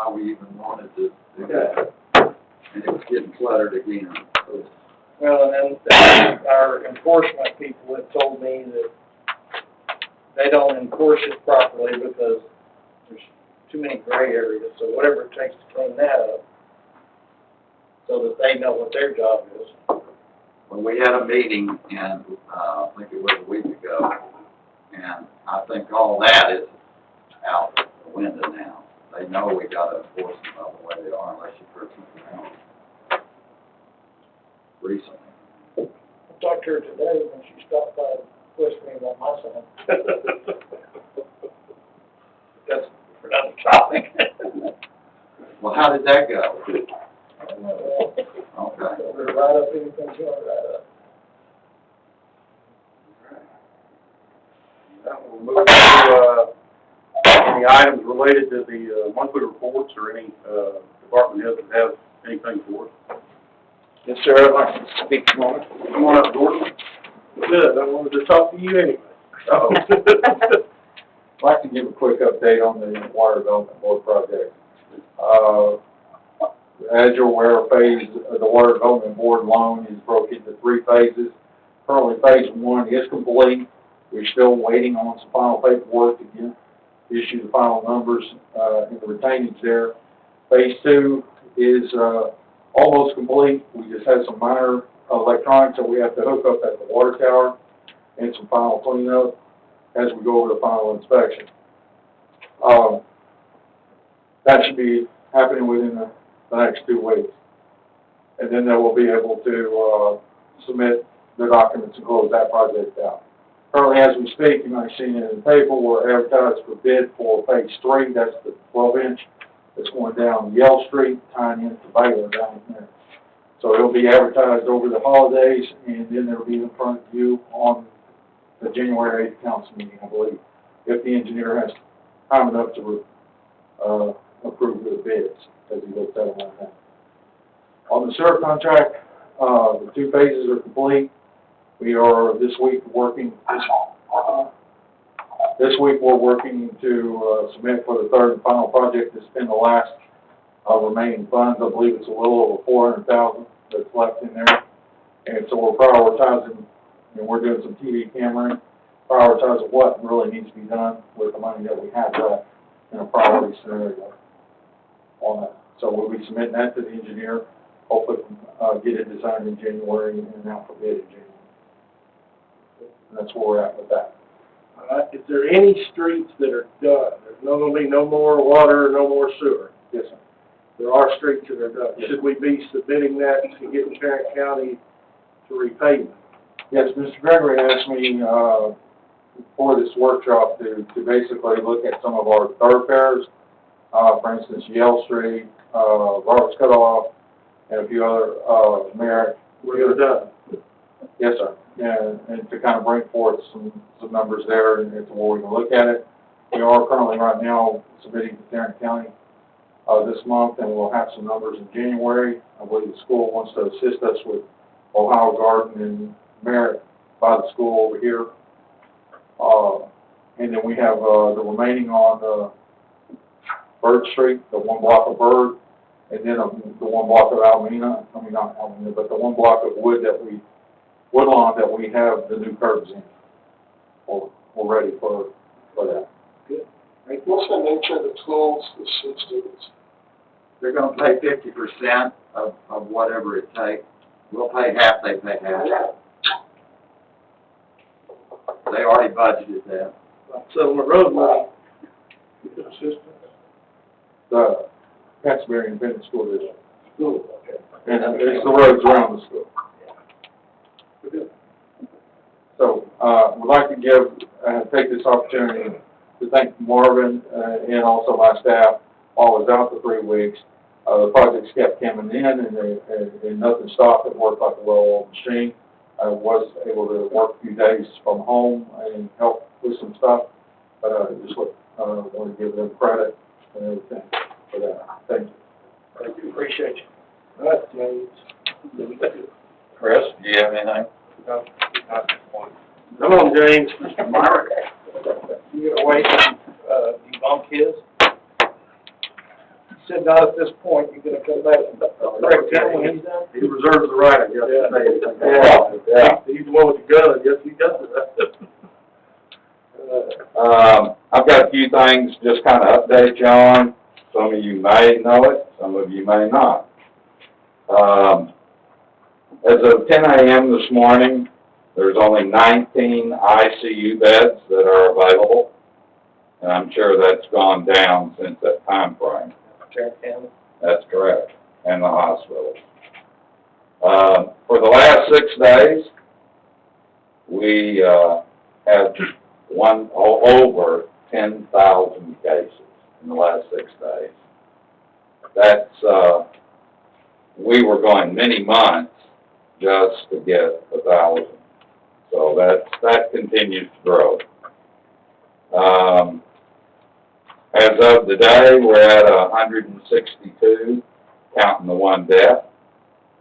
why we even wanted to do that. And it was getting cluttered again. So, Well, and then our enforcement people have told me that they don't enforce it properly because there's too many gray areas, so whatever it takes to clean that up, so that they know what their job is. when we had a meeting, and I think it was a week ago, and I think all that is out the window now. They know we gotta enforce them by the way they are, unless you've heard something else recently. I talked to her today when she stopped by and questioned me about my son. That's for another topic. Well, how did that go? Okay. Okay. We're right up anything you want to write up. Now we'll move to, any items related to the monthly reports or any department heads that have anything for us. Yes, sir, I'd like to speak a moment. Come on up, Gordon. Good, I wanted to talk to you anyway. Uh-oh. I'd like to give a quick update on the Water Development Board project. As you're aware, the Water Development Board loan is broken into 3 phases. Currently, phase 1 is complete. We're still waiting on some final paperwork to issue the final numbers in the retainage there. Phase 2 is almost complete. We just had some minor electronics that we have to hook up at the water tower and some final cleanup as we go over the final inspection. That should be happening within the next 2 weeks. And then they will be able to submit the documents and close that project out. Currently, as we speak, you might have seen it in the paper, we're advertised for bid for phase 3. That's the 12-inch that's going down Yale Street, tying into Baylor down there. So it'll be advertised over the holidays, and then it'll be in front of you on the January 8th council meeting, I believe, if the engineer has time enough to approve the bids as he looks at them right now. On the sewer contract, the 2 phases are complete. We are this week working to submit for the 3rd and final project to spend the last remaining funds. I believe it's a little over $400,000 that's left in there. And so we're prioritizing, and we're doing some TV cameraing, prioritizing what really needs to be done with the money that we have left in a priority scenario on that. So we'll be submitting that to the engineer, hopefully get it designed in January and out for bid in January. And that's where we're at with that. Is there any streets that are done? There's not going to be no more water, no more sewer. Yes, sir. There are streets that are done. Yes. Should we be submitting that to get Tarrant County to repay them? Yes, Mr. Gregory asked me for this workshop to basically look at some of our thoroughfares, for instance, Yale Street, Roberts Cutoff, and a few other, Merritt. We're done. Yes, sir. Yeah, and to kind of bring forth some numbers there and to where we can look at it. We are currently right now submitting to Tarrant County this month, and we'll have some numbers in January. I believe the school wants to assist us with Ohio Garden and Merritt by the school over here. And then we have the remaining on Bird Street, the 1 block of Bird, and then the 1 block of Alameda. I mean, not Alameda, but the 1 block of Woodlawn that we have the new curbs in. We're ready for that. Good. What's the nature of the tools the students? They're gonna pay 50% of whatever it takes. We'll pay half, they pay half. They already budgeted that. Settlement road money. Assistance? The Pennsylvania Independent School District. School, okay. And it's the roads around the school. So, we'd like to take this opportunity to thank Marvin and also my staff while I was out for 3 weeks. The projects kept coming in and nothing stopped. It worked like a well-oiled machine. I was able to work a few days from home and help with some stuff, but I just want to give them credit and everything for that. Thank you. Thank you. Appreciate you. All right, James. Chris, do you have anything? No, not this one. Come on, James. Mr. Myrick? You gonna wait and debunk his? said, not at this point, you're gonna come back and correct him when he's done? He reserves the right, I guess, to say anything. Yeah. He's the one with the gun, yes, he does that. I've got a few things just kind of update you on. Some of you may know it, some of you may not. As of 10 a.m. this morning, there's only 19 ICU beds that are available, and I'm sure that's gone down since that time frame. Tarrant County. That's correct, and the hospitals. For the last 6 days, we had over 10,000 cases in the last 6 days. That's, we were going many months just to get 1,000. So that continues to grow. As of today, we're at 162, counting the one death.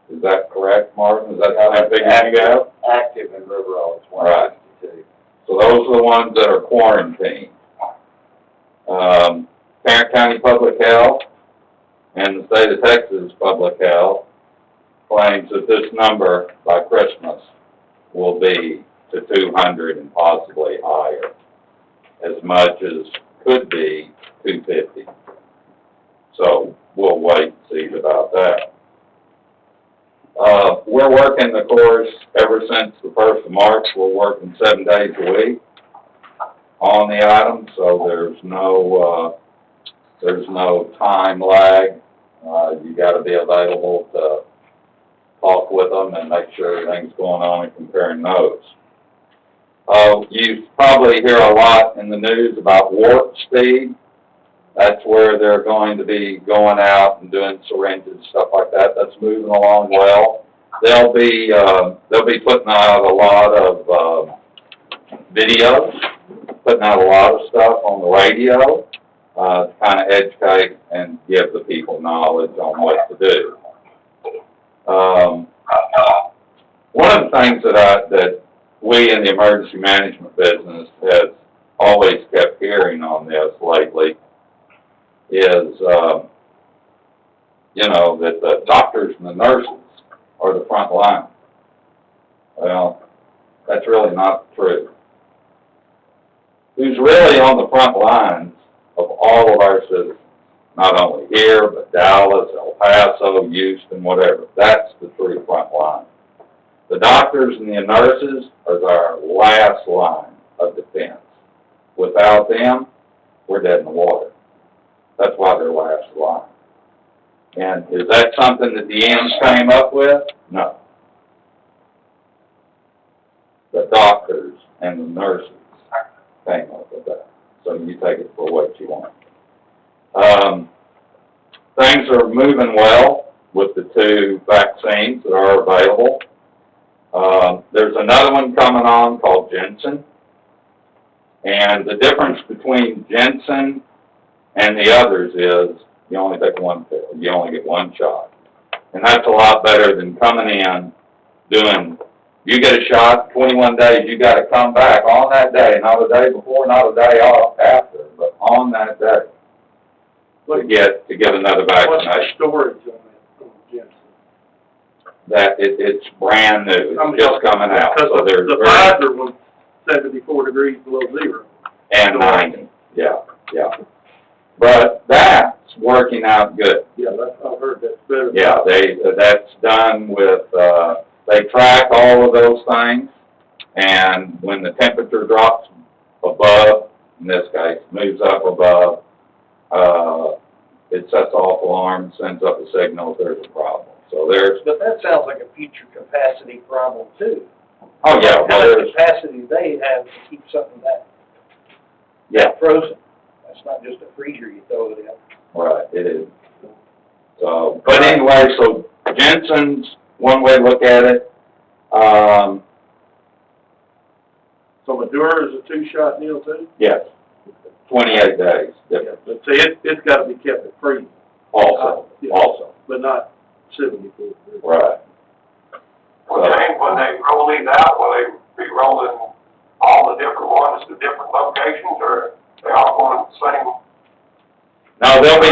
Is that correct, Martin? Is that how many figures you have? Active in River Road, it's Right. 162. So those are the ones that are quarantined. Tarrant County Public Health and the State of Texas Public Health claims that this number by Christmas will be to 200 and possibly higher, as much as could be 250. So we'll wait and see about that. We're working, of course, ever since the 1st of March, we're working 7 days a week on the item, so there's no time lag. You gotta be available to talk with them and make sure everything's going on and comparing notes. You probably hear a lot in the news about warp speed. That's where they're going to be going out and doing syringes, stuff like that. That's moving along well. They'll be putting out a lot of videos, putting out a lot of stuff on the radio to kind of educate and give the people knowledge on what to do. One of the things that we in the emergency management business has always kept hearing on this lately is, that the doctors and the nurses are the front line. Well, that's really not true. Who's really on the front lines of all of our citizens, not only here, but Dallas, El Paso, Houston, whatever, that's the true front line. The doctors and the nurses are our last line of defense. Without them, we're dead in the water. That's why they're last line. And is that something that the M's came up with? No. The doctors and the nurses came up with that. So you take it for what you want. Things are moving well with the 2 vaccines that are available. There's another one coming on called Jensen. And the difference between Jensen and the others is you only take one pill. You only get 1 shot. And that's a lot better than coming in doing, you get a shot, 21 days, you got to come back on that day, not a day before, not a day off after, but on that day to get another vaccination. What's the storage on that, Jensen? That it's brand new. It's just coming out. Because So there's the Pfizer was 74 degrees below zero. and 90. Yeah. But that's working out good. Yeah, I've heard that's better. Yeah, that's done with, they track all of those things, and when the temperature drops above, in this case, moves up above, it sets off alarm, sends up a signal if there's a problem. So there's, But that sounds like a future capacity problem too. oh yeah, How well much there's, capacity they have to keep something that yeah, frozen? That's not just a freezer you throw it in. right, it is. So, but anyway, so Jensen's one way to look at it. So Madura is a 2-shot deal too? Yes, 28 days, Yeah, but see, it's gotta be kept at freeze, also, but not 74 degrees. right. When they roll these out, will they be rolling all the different ones to different locations, or they all going to the same? No, they'll be